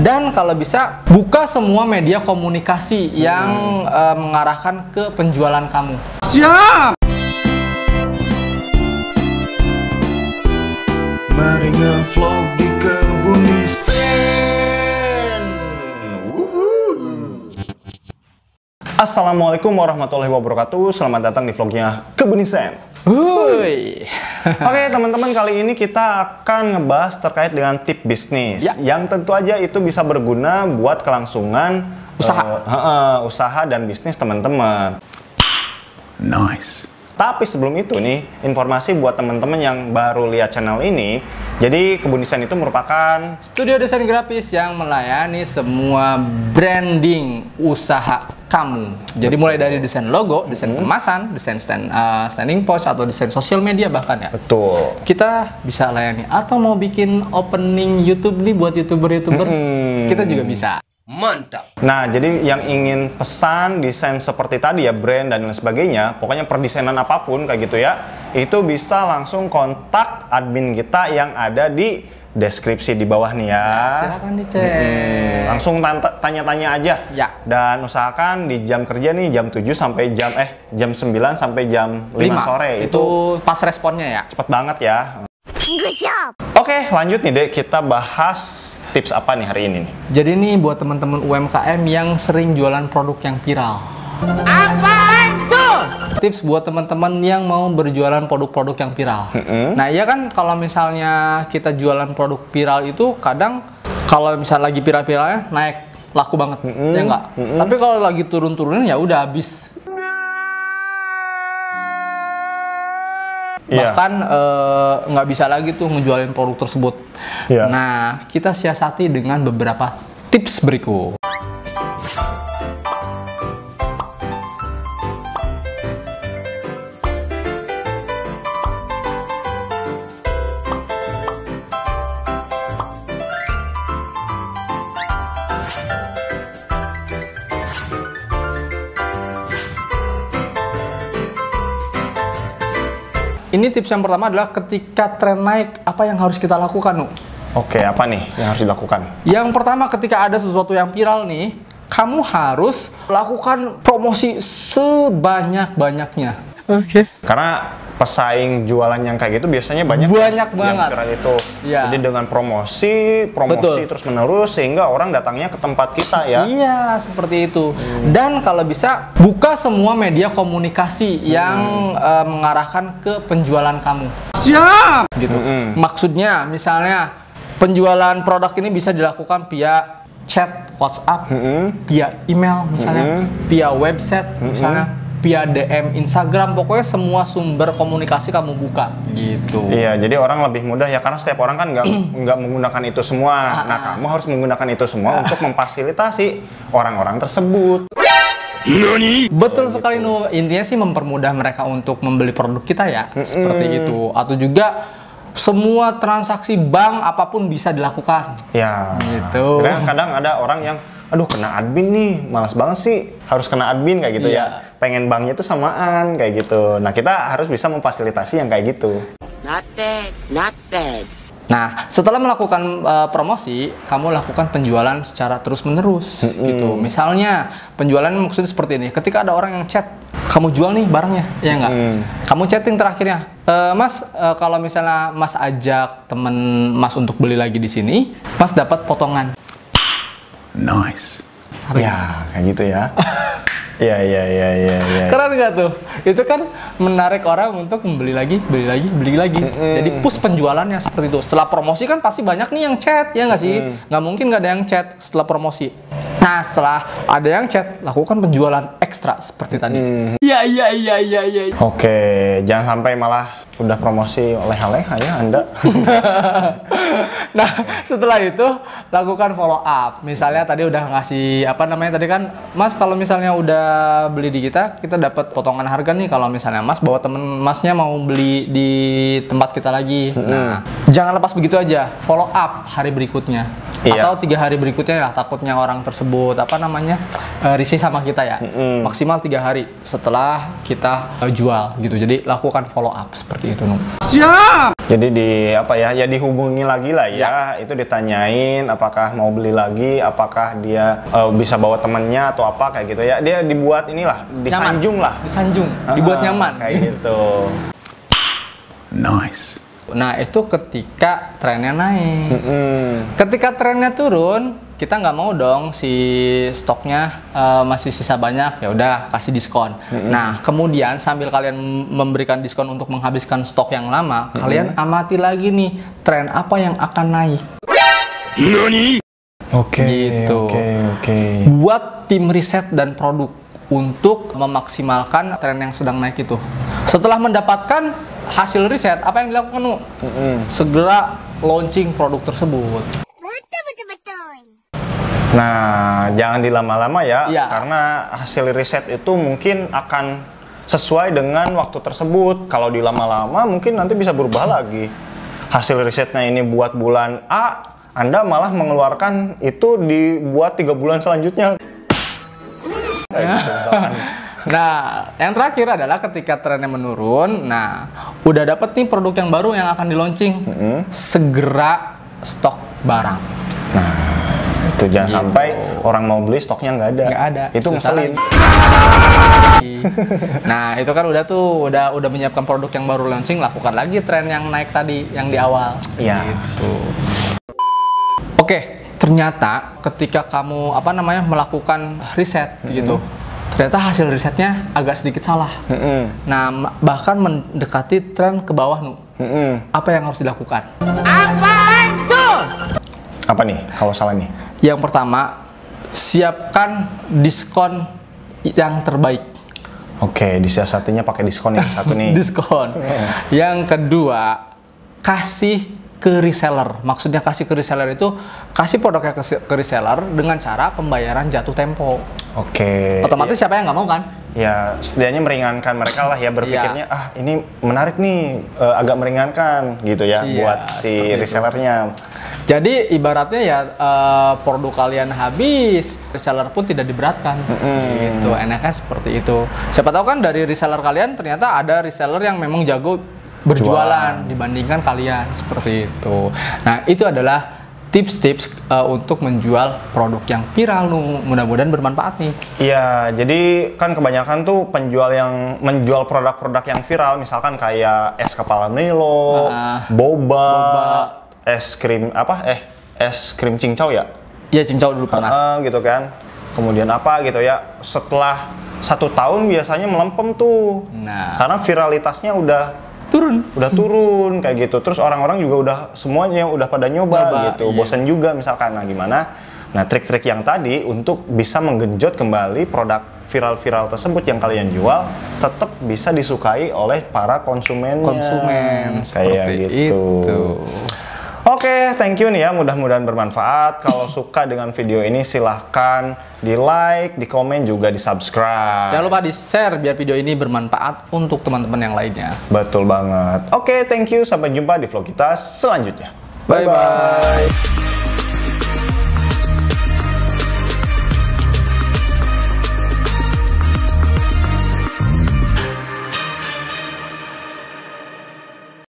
Dan kalau bisa, buka semua media komunikasi yang mengarahkan ke penjualan kamu. Siap! Mari nge-vlog di Kebun Desain. Assalamualaikum warahmatullahi wabarakatuh. Selamat datang di vlognya Kebun Desain. Oke, teman-teman, kali ini kita akan ngebahas terkait dengan tip bisnis yang tentu aja itu bisa berguna buat kelangsungan usaha dan bisnis teman-teman. Nice. Tapi sebelum itu nih, informasi buat teman-teman yang baru lihat channel ini. Jadi Kebun Desain itu merupakan studio desain grafis yang melayani semua branding usaha kamu. Jadi mulai dari desain logo, desain kemasan, desain standing post, atau desain sosial media bahkan ya. Betul. Kita bisa layani. Atau mau bikin opening YouTube nih buat youtuber-youtuber, kita juga bisa. Mantap. Nah, jadi yang ingin pesan desain seperti tadi ya, brand dan lain sebagainya, pokoknya perdesainan apapun kayak gitu ya, itu bisa langsung kontak admin kita yang ada di deskripsi di bawah nih ya. Nah, silakan dicek. Langsung tanya-tanya aja. Ya. Dan usahakan di jam kerja nih jam 7 sampai jam 9 sampai jam 5 sore. Itu pas responnya ya. Cepet banget ya. Good job. Oke, lanjut nih Dek, kita bahas tips apa nih hari ini nih? Jadi nih buat teman-teman UMKM yang sering jualan produk yang viral. Apaan tuh? Tips buat teman-teman yang mau berjualan produk-produk yang viral. Nah, iya kan kalau misalnya kita jualan produk viral itu kadang kalau misalnya lagi viral-viralnya naik laku banget, ya enggak? Tapi kalau lagi turun-turunnya ya udah habis. Bahkan nggak bisa lagi tuh ngejualin produk tersebut. Nah, kita siasati dengan beberapa tips berikut. Ini tips yang pertama adalah ketika tren naik, apa yang harus kita lakukan, Nu? Oke, apa nih yang harus dilakukan? Yang pertama, ketika ada sesuatu yang viral nih, kamu harus lakukan promosi sebanyak-banyaknya. Oke. Karena pesaing jualan yang kayak gitu biasanya banyak banget yang viral itu. Ya. Jadi dengan promosi terus menerus sehingga orang datangnya ke tempat kita ya. Iya, seperti itu. Dan kalau bisa buka semua media komunikasi yang mengarahkan ke penjualan kamu. Siap. Gitu. Maksudnya misalnya penjualan produk ini bisa dilakukan via chat WhatsApp, via email misalnya, via website misalnya, via DM Instagram, pokoknya semua sumber komunikasi kamu buka gitu. Iya, jadi orang lebih mudah ya karena setiap orang kan nggak menggunakan itu semua. Nah, kamu harus menggunakan itu semua untuk memfasilitasi orang-orang tersebut. Betul sekali, Nu. Intinya sih mempermudah mereka untuk membeli produk kita ya, seperti itu. Atau juga semua transaksi bank apapun bisa dilakukan. Ya. Gitu. Kadang ada orang yang aduh kena admin nih, malas banget sih harus kena admin kayak gitu ya. Pengen banknya tuh samaan kayak gitu. Nah, kita harus bisa memfasilitasi yang kayak gitu. Not bad, not bad. Nah, setelah melakukan promosi, kamu lakukan penjualan secara terus-menerus gitu. Misalnya, penjualan maksudnya seperti ini. Ketika ada orang yang chat, kamu jual nih barangnya, ya enggak? Kamu chatting terakhirnya, Mas, kalau misalnya Mas ajak temen Mas untuk beli lagi di sini, Mas dapat potongan. Nice. Ya, kayak gitu ya. Iya. Keren nggak tuh? Itu kan menarik orang untuk beli lagi. Jadi push penjualannya seperti itu. Setelah promosi kan pasti banyak nih yang chat, ya nggak sih? Nggak mungkin nggak ada yang chat setelah promosi. Nah, setelah ada yang chat, lakukan penjualan ekstra seperti tadi. Iya. Oke, jangan sampai malah udah promosi leha-leha ya Anda. Nah, setelah itu lakukan follow up. Misalnya tadi udah ngasih tadi kan, Mas kalau misalnya udah beli di kita dapat potongan harga nih kalau misalnya Mas bawa temen Masnya mau beli di tempat kita lagi. Nah, jangan lepas begitu aja. Follow up hari berikutnya. Atau 3 hari berikutnya lah, takutnya orang tersebut risih sama kita ya. Maksimal 3 hari setelah kita jual gitu. Jadi lakukan follow up seperti seperti itu. Jadi ya dihubungi lagi lah ya. Itu ditanyain apakah mau beli lagi, apakah dia bisa bawa temannya atau apa kayak gitu ya. Dia dibuat inilah, disanjung lah. Disanjung, dibuat nyaman. Kayak gitu. Nice. Nah itu ketika trennya naik. Ketika trennya turun, kita nggak mau dong si stoknya masih sisa banyak, ya udah kasih diskon. Nah kemudian sambil kalian memberikan diskon untuk menghabiskan stok yang lama, kalian amati lagi nih tren apa yang akan naik. Oke. Gitu. Oke. Buat tim riset dan produk untuk memaksimalkan tren yang sedang naik itu. Setelah mendapatkan hasil riset, apa yang dilakukan? Segera launching produk tersebut. Nah, jangan dilama-lama ya, Iya. karena hasil riset itu mungkin akan sesuai dengan waktu tersebut. Kalau dilama-lama mungkin nanti bisa berubah lagi. Hasil risetnya ini buat bulan A, Anda malah mengeluarkan itu dibuat 3 bulan selanjutnya. Kayak gitu misalkan. Nah, yang terakhir adalah ketika trennya menurun, nah udah dapet nih produk yang baru yang akan di launching, segera stok barang. Nah, itu jangan sampai orang mau beli stoknya nggak ada. Nggak ada. Itu Susah ngeselin. Nah, itu kan udah menyiapkan produk yang baru launching, lakukan lagi tren yang naik tadi yang di awal. Iya. Gitu. Oke, ternyata ketika kamu melakukan riset gitu, ternyata hasil risetnya agak sedikit salah. Nah, bahkan mendekati tren ke bawah Apa yang harus dilakukan? Apaan tuh? Apa nih kalau salah nih? Yang pertama, siapkan diskon yang terbaik. Oke, disiasatinya pakai diskon yang satu nih. Diskon. Yang kedua, kasih ke reseller. Maksudnya kasih ke reseller itu kasih produknya ke reseller dengan cara pembayaran jatuh tempo. Oke. Otomatis siapa yang nggak mau kan? Ya, setidaknya meringankan mereka lah ya berpikirnya, ini menarik nih, agak meringankan gitu ya Iya, buat si seperti itu. resellernya. Jadi ibaratnya ya produk kalian habis, reseller pun tidak diberatkan. Gitu, enaknya seperti itu. Siapa tahu kan dari reseller kalian ternyata ada reseller yang memang jago berjualan dibandingkan kalian, seperti itu. Nah, itu adalah tips-tips untuk menjual produk yang viral mudah-mudahan bermanfaat nih. Iya, jadi kan kebanyakan tuh penjual yang menjual produk-produk yang viral, misalkan kayak es kepala Milo, boba, es krim es krim cincau ya? Iya, cincau dulu pernah. Gitu kan. Kemudian apa gitu ya? Setelah 1 tahun biasanya melempem tuh. Nah, Karena viralitasnya udah turun kayak gitu. Terus orang-orang juga semuanya udah pada nyoba gitu. Iya. Bosan juga misalkan. Nah, gimana? Nah, trik-trik yang tadi untuk bisa menggenjot kembali produk viral-viral tersebut yang kalian jual tetap bisa disukai oleh para konsumennya. Konsumen Kayak seperti gitu. itu. Oke, thank you nih ya, mudah-mudahan bermanfaat. Kalau suka dengan video ini silahkan di like, di komen, juga di subscribe. Jangan lupa di share biar video ini bermanfaat untuk teman-teman yang lainnya. Betul banget. Oke, thank you. Sampai jumpa di vlog kita selanjutnya. Bye-bye.